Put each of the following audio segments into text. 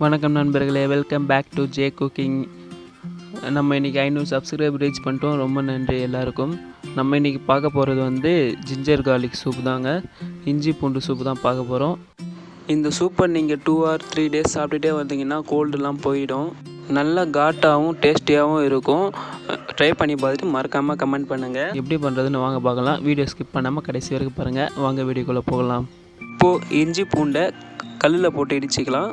வணக்கம் நண்பர்களே, welcome back to J cooking. நம்ம இன்றைக்கி 500 சப்ஸ்கிரைபர் ரீச் பண்ணிட்டோம். ரொம்ப நன்றி எல்லாருக்கும். நம்ம இன்றைக்கி பார்க்க போகிறது ஜிஞ்சர் கார்லிக் சூப் தாங்க. இஞ்சி பூண்டு சூப்பு தான் பார்க்க போகிறோம். இந்த சூப்பை நீங்கள் 2 or 3 days சாப்பிட்டுட்டே வந்தீங்கன்னா கோல்டுலாம் போயிடும். நல்லா காட்டாகவும் டேஸ்டியாகவும் இருக்கும். ட்ரை பண்ணி பார்த்துட்டு மறக்காமல் கமெண்ட் பண்ணுங்கள். எப்படி பண்ணுறதுன்னு வாங்க பார்க்கலாம். வீடியோ ஸ்கிப் பண்ணாமல் கடைசி வரைக்கும் பாருங்கள். வாங்க வீடியோக்குள்ளே போகலாம். இப்போது இஞ்சி பூண்டை கல்லில் போட்டு இடிச்சிக்கலாம்.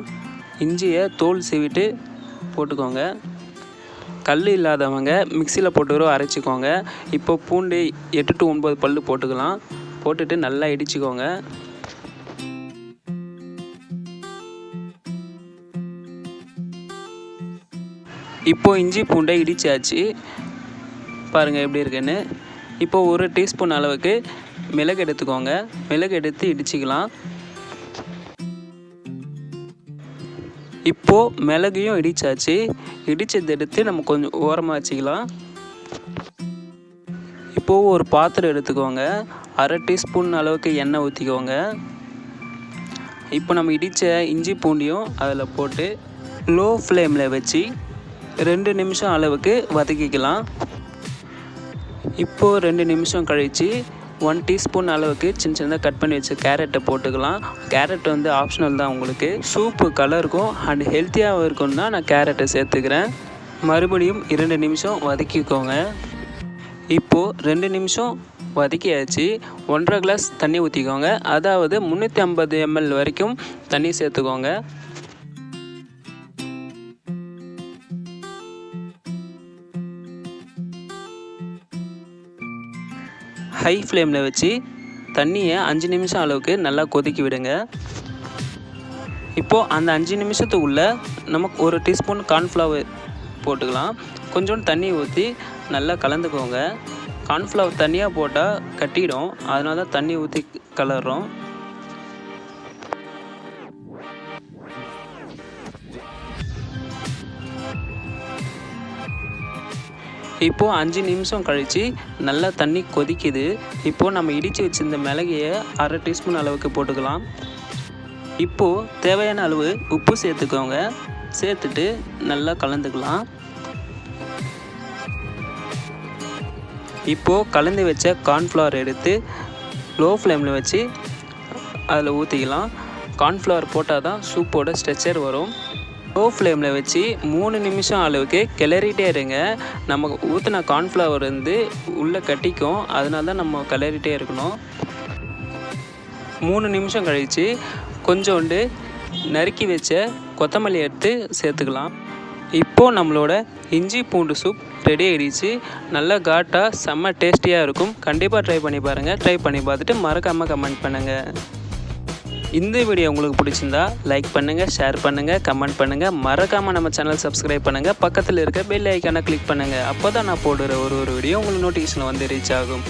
இஞ்சியை தோல் சீவிட்டு போட்டுக்கோங்க. கல் இல்லாதவங்க மிக்சியில் போட்டு அரைச்சிக்கோங்க. இப்போ பூண்டு 8 to 9 பல் போட்டுக்கலாம். போட்டுட்டு நல்லா இடிச்சிக்கோங்க. இப்போ இஞ்சி பூண்டை இடிச்சாச்சு. பாருங்கள் எப்படி இருக்குன்னு. இப்போ 1 டீஸ்பூன் அளவுக்கு மிளகு எடுத்துக்கோங்க. மிளகு எடுத்து இடிச்சிக்கலாம். இப்போது மிளகையும் இடித்தாச்சு. இடித்ததை எடுத்து நம்ம கொஞ்சம் ஓரமாக வச்சுக்கலாம். இப்போது ஒரு பாத்திரம் எடுத்துக்கோங்க. 1/2 டீஸ்பூன் அளவுக்கு எண்ணெய் ஊற்றிக்கோங்க. இப்போ நம்ம இடித்த இஞ்சி பூண்டையும் அதில் போட்டு லோ ஃப்ளேமில் வச்சு 2 நிமிஷம் அளவுக்கு வதக்கிக்கலாம். இப்போது 2 நிமிஷம் கழித்து 1 டீஸ்பூன் அளவுக்கு சின்னதாக கட் பண்ணி வச்சு கேரட்டை போட்டுக்கலாம். கேரட் ஆப்ஷனல் தான். உங்களுக்கு சூப்பு கலருக்கும் அண்ட் ஹெல்த்தியாகவும் இருக்கும்னா நான் கேரட்டை சேர்த்துக்கிறேன். மறுபடியும் 2 நிமிஷம் வதக்கிக்கோங்க. இப்போது 2 நிமிஷம் வதக்கியாச்சு. 1.5 கிளாஸ் தண்ணி ஊற்றிக்கோங்க. அதாவது 350 ml வரைக்கும் தண்ணி சேர்த்துக்கோங்க. ஹை ஃப்ளேமில் வச்சு தண்ணியை 5 நிமிஷம் அளவுக்கு நல்லா கொதிக்க விடுங்க. இப்போது அந்த 5 நிமிஷத்துக்குள்ளே நமக்கு 1 டீஸ்பூன் கார்ன்ஃப்ளவர் போட்டுக்கலாம். கொஞ்சோண்டு தண்ணி ஊற்றி நல்லா கலந்துக்கோங்க. கார்ன்ஃப்ளவர் தனியாக போட்டால் கட்டிடும், அதனால தான் தண்ணி ஊற்றி கலர்றோம். இப்போது 5 நிமிஷம் கழித்து நல்லா தண்ணி கொதிக்குது. இப்போது நம்ம இடித்து வச்சுருந்த மிளகையை 1/2 டீஸ்பூன் அளவுக்கு போட்டுக்கலாம். இப்போது தேவையான அளவு உப்பு சேர்த்துக்கோங்க. சேர்த்துட்டு நல்லா கலந்துக்கலாம். இப்போது கலந்து வச்ச கார்ன்ஃப்ளவர் எடுத்து லோ ஃப்ளேமில் வச்சு அதில் ஊற்றிக்கலாம். கார்ன்ஃப்ளவர் போட்டால் தான் சூப்போட ஸ்ட்ரெச்சர் வரும். லோ ஃப்ளேமில் வச்சு 3 நிமிஷம் அளவுக்கு கிளறிட்டே இருங்க. நம்ம ஊற்றின கார்ன்ஃப்ளவர் உள்ளே கட்டிக்கும், அதனால தான் நம்ம கிளறிட்டே இருக்கணும். 3 நிமிஷம் கழித்து கொஞ்சோண்டு நறுக்கி வச்ச கொத்தமல்லி எடுத்து சேர்த்துக்கலாம். இப்போது நம்மளோட இஞ்சி பூண்டு சூப் ரெடி ஆகிடுச்சு. நல்லா காட்டாக செம்ம டேஸ்டியாக இருக்கும். கண்டிப்பாக ட்ரை பண்ணி பாருங்கள். ட்ரை பண்ணி பார்த்துட்டு மறக்காமல் கமெண்ட் பண்ணுங்கள். இந்த வீடியோ உங்களுக்கு பிடிச்சிருந்தா லைக் பண்ணுங்கள், ஷேர் பண்ணுங்கள், கமெண்ட் பண்ணுங்கள். மறக்காமல் நம்ம சேனல் சப்ஸ்கிரைப் பண்ணுங்கள். பக்கத்தில் இருக்க பெல் ஐக்கானை கிளிக் பண்ணுங்கள். அப்போ தான் நான் போடுற ஒரு வீடியோ உங்களுக்கு நோட்டிஃபிகேஷன் ரீச் ஆகும்.